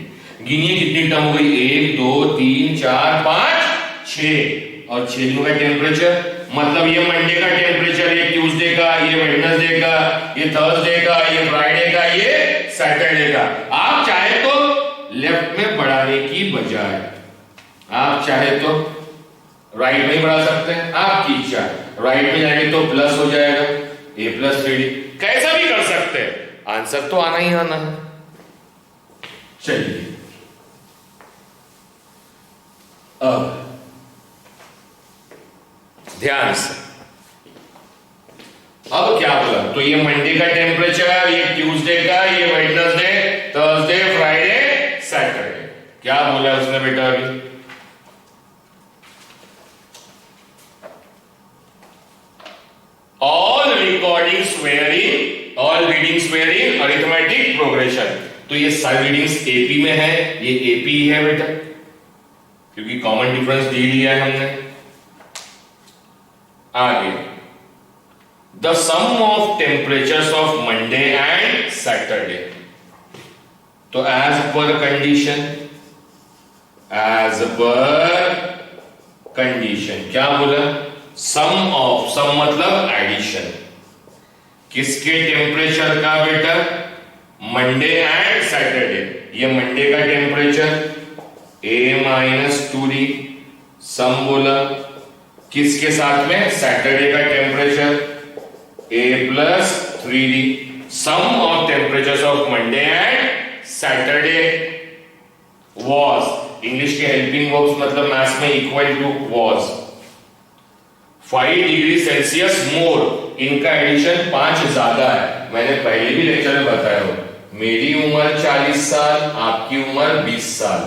Speaker 1: गिनिए कितनी टर्म हो गई, 1 2 3 4 5 6, और 6 दिनों का टेम्परेचर, मतलब ये मंडे का टेम्परेचर, ये ट्यूसडे का, ये वेडनेसडे का, ये थर्सडे का, ये फ्राइडे का, ये सैटरडे का। आप चाहे तो लेफ्ट में बढ़ाने की बजाय आप चाहे तो राइट में ही बढ़ा सकते हैं, आपकी इच्छा है। राइट में जाएंगे तो प्लस हो जाएगा a प्लस 3d, कैसा भी कर सकते हैं, आंसर तो आना ही आना है। चलिए अब ध्यान से, अब क्या बोला, तो ये मंडे का टेम्परेचर, ये ट्यूसडे का, ये वेडनेसडे, थर्सडे, फ्राइडे, सैटरडे। क्या बोला उसने बेटा अभी, all readings were in arithmetic progression। तो ये सारी रीडिंग्स एपी में है, ये एपी है बेटा, क्योंकि कॉमन डिफरेंस डी लिया है हमने। आगे, the sum of temperatures of Monday and Saturday. तो एज पर कंडीशन क्या बोला, सम ऑफ, सम मतलब एडिशन, किसके टेम्परेचर का बेटा, मंडे एंड सैटरडे। ये मंडे का temperature a minus 2d, sum बोला, किसके साथ में, सैटरडे का temperature a plus 3d, sum of temperatures of Monday and Saturday was, English के हेल्पिंग वर्ब्स मतलब मैथ्स में equal to was 5 degree Celsius more इनका एडिशन 5 ज्यादा है। मैंने पहले भी लेक्चर में बताया हो, मेरी उम्र 40 साल, आपकी उम्र 20 साल।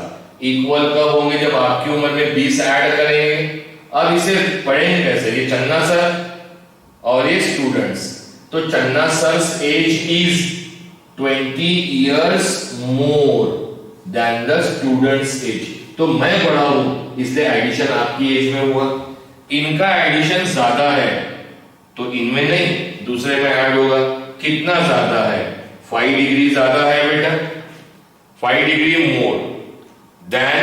Speaker 1: इक्वल कब होंगे? जब आपकी उम्र में 20 ऐड करेंगे। अब इसे पढ़ेंगे कैसे? ये चन्ना सर और ये स्टूडेंट्स। तो चन्ना सर's as is 20 years more than the student's age। तो मैं बड़ा हूं इसलिए एडिशन आपकी एज में हुआ। इनका एडिशन ज्यादा है तो इनमें नहीं, दूसरे में ऐड होगा। कितना ज्यादा है? 5 डिग्री ज्यादा है बेटा, 5 degree more than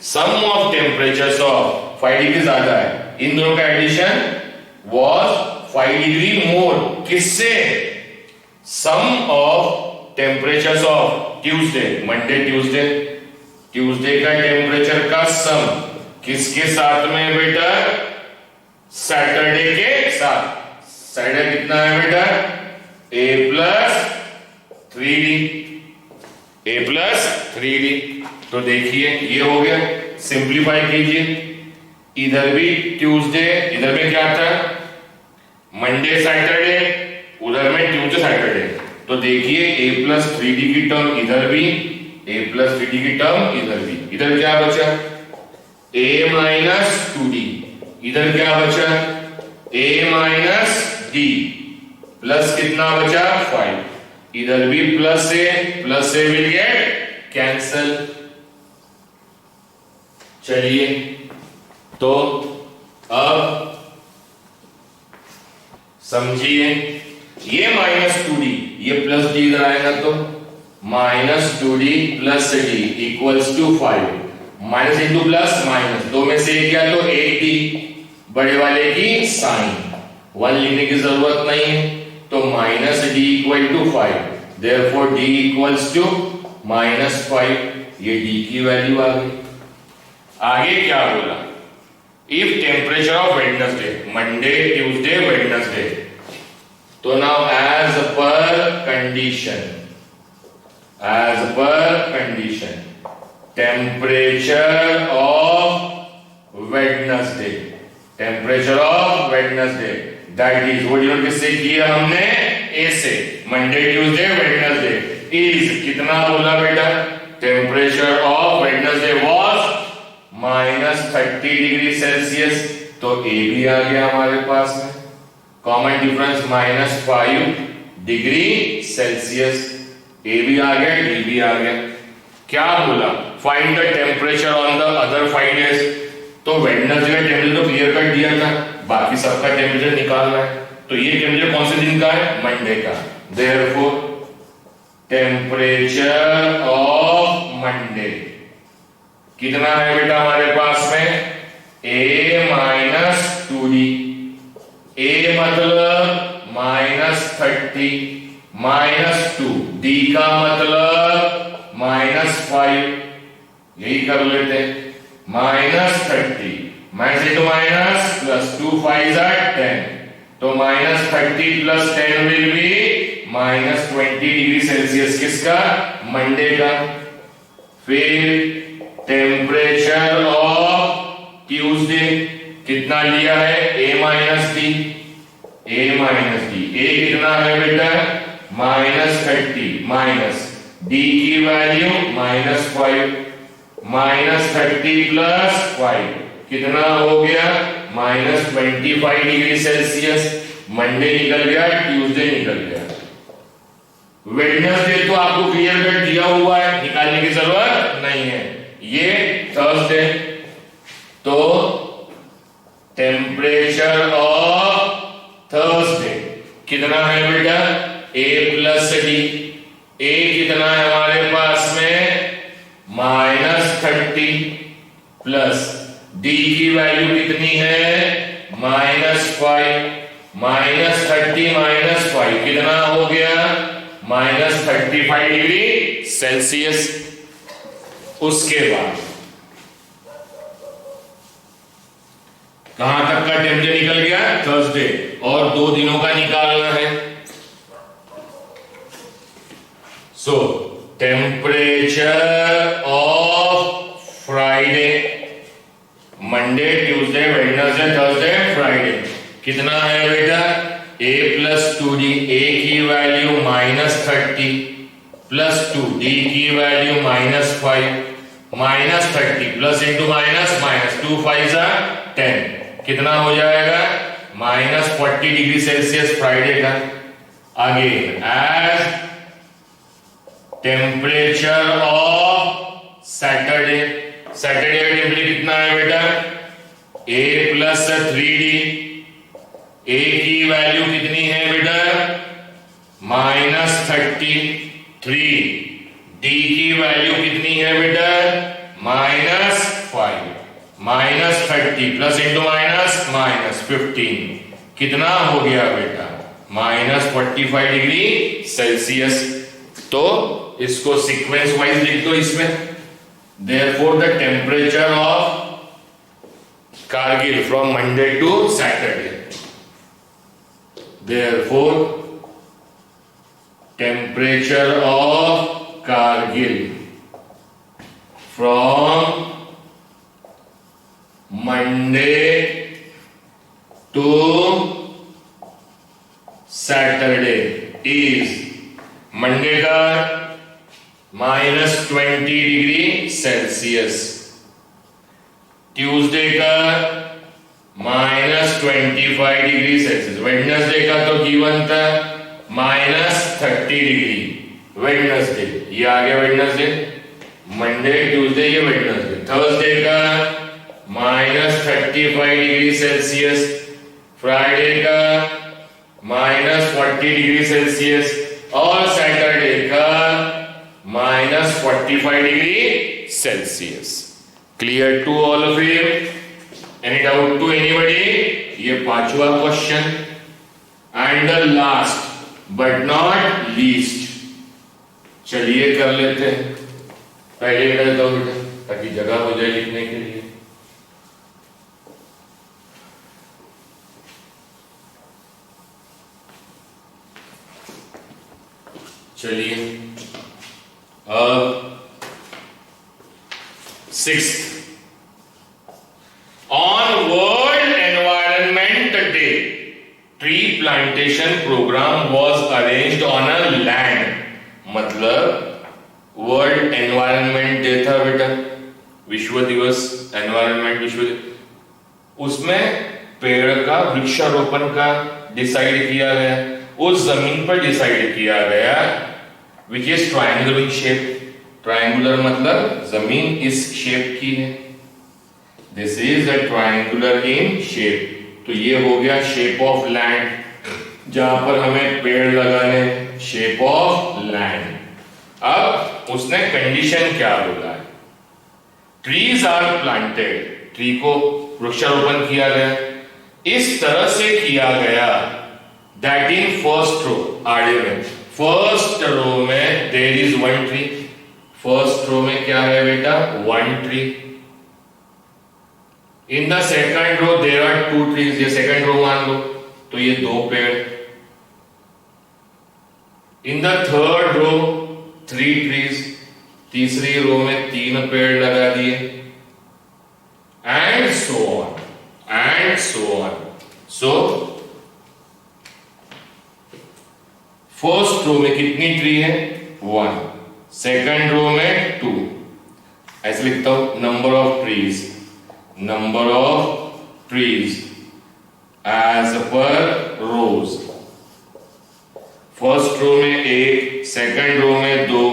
Speaker 1: sum of temperatures of 5 degree ज्यादा है। इन दोनों का एडिशन वाज 5 डिग्री मोर। किससे? Sum of temperatures of Tuesday, Monday Tuesday, Tuesday का टेम्परेचर का सम किसके साथ में है बेटा? सैटरडे के साथ। सैटरडे कितना है बेटा? a plus 3d, a plus 3d। तो देखिए ये हो गया, सिंप्लीफाई कीजिए। इधर भी ट्यूसडे, इधर में क्या था? मंडे सैटरडे, उधर में ट्यूसडे सैटरडे। तो देखिए a प्लस 3d की टर्म इधर भी, a प्लस 3d की टर्म इधर भी। इधर क्या बचा? a minus 2d। इधर क्या बचा? a माइनस d प्लस कितना बचा? 5। इधर भी plus A will get cancel. चलिए तो अब समझिए, ये माइनस 2d, ये प्लस d इधर आएगा तो minus 2d plus d equals to 5। Minus into plus minus, दो में से एक क्या? तो 8d, बड़े वाले की साइन 1 लिखने की जरूरत नहीं है। तो minus d equal to 5, therefore d equals to minus 5। ये d की वैल्यू आ गई। आगे क्या बोला? If temperature of Wednesday, Monday Tuesday Wednesday, तो now as per condition temperature of Wednesday, that is, वो डिनोट किससे किया हमने? ए से। मंडे ट्यूसडे वेडनेसडे इज कितना बोला बेटा? Temperature of Wednesday was -30 degree Celsius. तो ए भी आ गया हमारे पास में, कॉमन डिफरेंस -5 डिग्री सेल्सियस। ए भी आ गया, डी भी आ गया। क्या बोला? Find the temperature on the other 5 days. तो वेडनेसडे का टेम्परेचर तो क्लियर कर दिया था, बाकी सबका टेम्परेचर निकालना है। तो ये टेम्परेचर कौन से दिन का है? मंडे का। देयरफॉर टेम्परेचर ऑफ मंडे कितना है बेटा हमारे पास में? a minus 2d। a मतलब -30 माइनस 2, d का मतलब -5। यही कर लेते हैं, -30 माइनस इंटू माइनस प्लस 2 5 10। तो -30 plus 10 will be -20 degree Celsius. किसका? मंडे का। फिर टेम्परेचर ऑफ ट्यूसडे कितना लिया है? a माइनस डी, a कितना है बेटा? -30 माइनस d की वैल्यू -5, -30 प्लस 5 कितना हो गया? -25 डिग्री सेल्सियस। मंडे निकल गया, ट्यूसडे निकल गया। वेडनेसडे तो आपको क्लियर कट दिया हुआ है, निकालने की जरूरत नहीं है। ये थर्सडे, तो टेम्परेचर ऑफ थर्सडे कितना है बेटा? a plus D. a कितना है हमारे पास में? -30 प्लस d की वैल्यू कितनी है? -5। -30 -5 कितना हो गया? -35 डिग्री सेल्सियस। उसके बाद कहां तक का टेम्परेचर निकल गया? थर्सडे। और 2 दिनों का निकालना है। सो temperature of Friday, Monday Tuesday Wednesday Thursday Friday कितना है बेटा? a प्लस 2d, a की वैल्यू -30 प्लस 2, d की value -5 -30 plus into minus minus 2 5 10, कितना हो जाएगा -40 डिग्री सेल्सियस फ्राइडे का। आगे as temperature of Saturday, Saturday का टेम्परेचर कितना है बेटा a प्लस 3d, a की वैल्यू कितनी है बेटा -33, d की वैल्यू कितनी है बेटा -5 -30 प्लस इंटू माइनस माइनस 15, कितना हो गया बेटा -45 डिग्री सेल्सियस। तो इसको सीक्वेंस वाइज लिख दो इसमें। Therefore the temperature of Kargil from Monday to Saturday. Therefore, temperature of Kargil from Monday to Saturday is Monday का -20 डिग्री सेल्सियस, ट्यूसडे का -25 डिग्री सेल्सियस, वेडनेसडे का तो गिवन था -30 डिग्री, वेडनेसडे ये आ गया वेडनेसडे, मंडे ट्यूसडे ये Wednesday, Thursday का -35 degree Celsius, Friday का -40 डिग्री सेल्सियस और सैटरडे का -45 degree Celsius. Clear to all of you? Any doubt to anybody? ये पांचवा question and the last but not least, चलिए कर लेते हैं। पहले कर दो बेटा ताकि जगह हो जाए लिखने के लिए। चलिए अब 6th, on World Environment Day, tree plantation program was arranged on a land, मतलब वर्ल्ड एनवायरनमेंट डे था बेटा, विश्व दिवस, एनवायरनमेंट विश्व दिवस, उसमें पेड़ का वृक्षारोपण का डिसाइड किया गया, उस जमीन पर डिसाइड किया गया which is triangular in shape. Triangular मतलब जमीन इस शेप की है, this is a triangular in shape. तो ये हो गया शेप ऑफ लैंड, जहां पर हमें पेड़ लगाने, शेप ऑफ लैंड। अब उसने कंडीशन क्या बोला है, ट्रीज आर प्लांटेड, ट्री को वृक्षारोपण किया गया, इस तरह से किया गया दैट इन फर्स्ट रो, आगे में फर्स्ट रो में there is one tree, first row में क्या है बेटा one tree, in the second row there are two trees, ये सेकंड रो मान लो तो ये दो पेड़, in the third row 3 trees, तीसरी रो में 3 पेड़ लगा दिए, and so on and so on. So first row में कितनी ट्री है 1, सेकंड रो में 2, ऐसे लिखता हूं number of trees, number of trees as per rows, first row में 1, सेकंड रो में 2,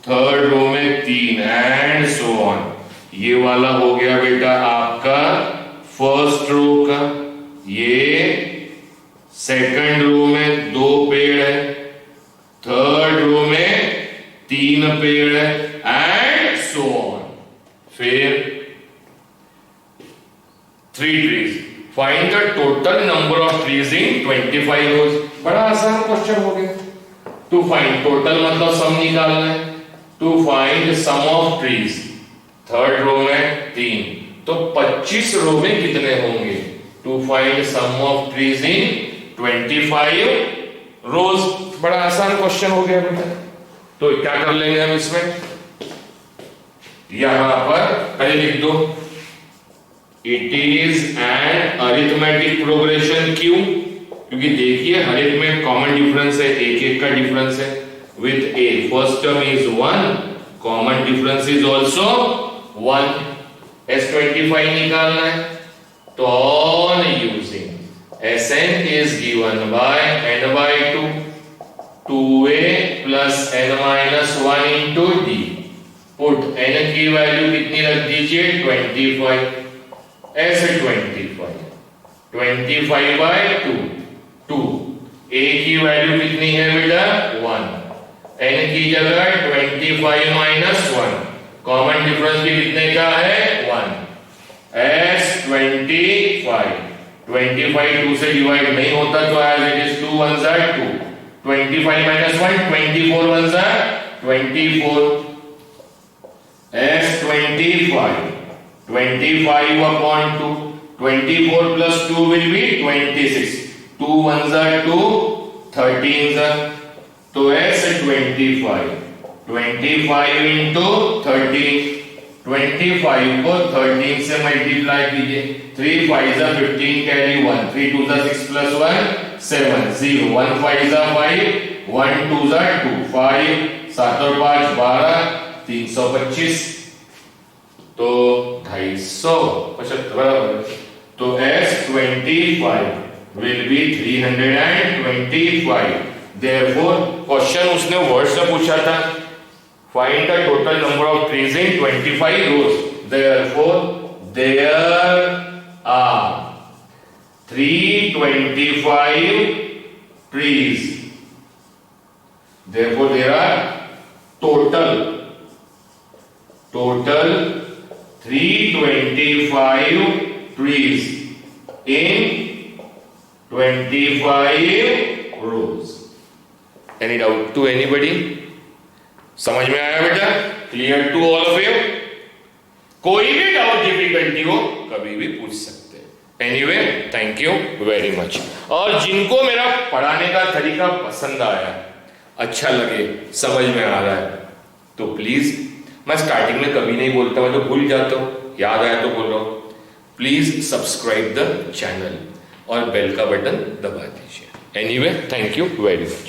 Speaker 1: थर्ड रो में 3 एंड सो ऑन। ये वाला हो गया बेटा आपका फर्स्ट रो का, ये सेकंड रो में 2 पेड़ है, थर्ड रो में 3 पेड़ है एंड सो ऑन। फिर 3 trees, find the total number of trees in 25 rows. बड़ा आसान क्वेश्चन हो गया। टू फाइंड टोटल मतलब सम निकालना है, to find sum of trees, third row में 3 तो 25 रो में कितने होंगे, to find sum of trees in 25 rows. बड़ा आसान क्वेश्चन हो गया बेटा। तो क्या कर लेंगे हम इसमें, यहां पर पहले लिख दो it is an arithmetic progression Q, क्योंकि देखिए हर एक में कॉमन डिफरेंस है, एक एक का डिफरेंस है। With A first term is 1, common difference is also 1। S25 निकालना है तो on using Sn is given by n by 2, 2a plus n minus 1 into d। Put n की वैल्यू कितनी रख दीजिए 25, ऐसे 25 by 2, 2 a की वैल्यू कितनी है बेटा 1, n की जगह 25 minus 1, कॉमन डिफरेंस भी कितने का है 1, S25 2 से डिवाइड नहीं होता तो as it is 2 1s are 2, 25 minus 1 24 1s are 24, S25 upon 2, 24 plus 2 will be 26, 2 1s are 2, 13s are, तो S25 into 13, 25 को 13 से मल्टीप्लाई कीजिए, 3 5s are 15 carry 1, 3 2s are 6 plus 1 7, 0 1 5s are 5, 1 2s are 2, 5 7 और 5 12, 325, तो 250 बराबर। तो S25 will be 325। Therefore question उसने word से पूछा था, find the total number of trees in 25 rows। Therefore there are 325 trees। Therefore there are total 325 trees in 25 rows। Any doubt to anybody? समझ में आया बेटा? Clear to all of you? कोई भी डाउट डिफिकल्टी हो कभी भी पूछ सकते हैं। Anyway thank you very much. और जिनको मेरा पढ़ाने का तरीका पसंद आया, अच्छा लगे, समझ में आ रहा है, तो प्लीज, मैं स्टार्टिंग में कभी नहीं बोलता, मैं तो भूल जाता हूं, याद आया तो बोल रहा हूं, प्लीज सब्सक्राइब द चैनल और बेल का बटन दबा दीजिए। Anyway thank you very much.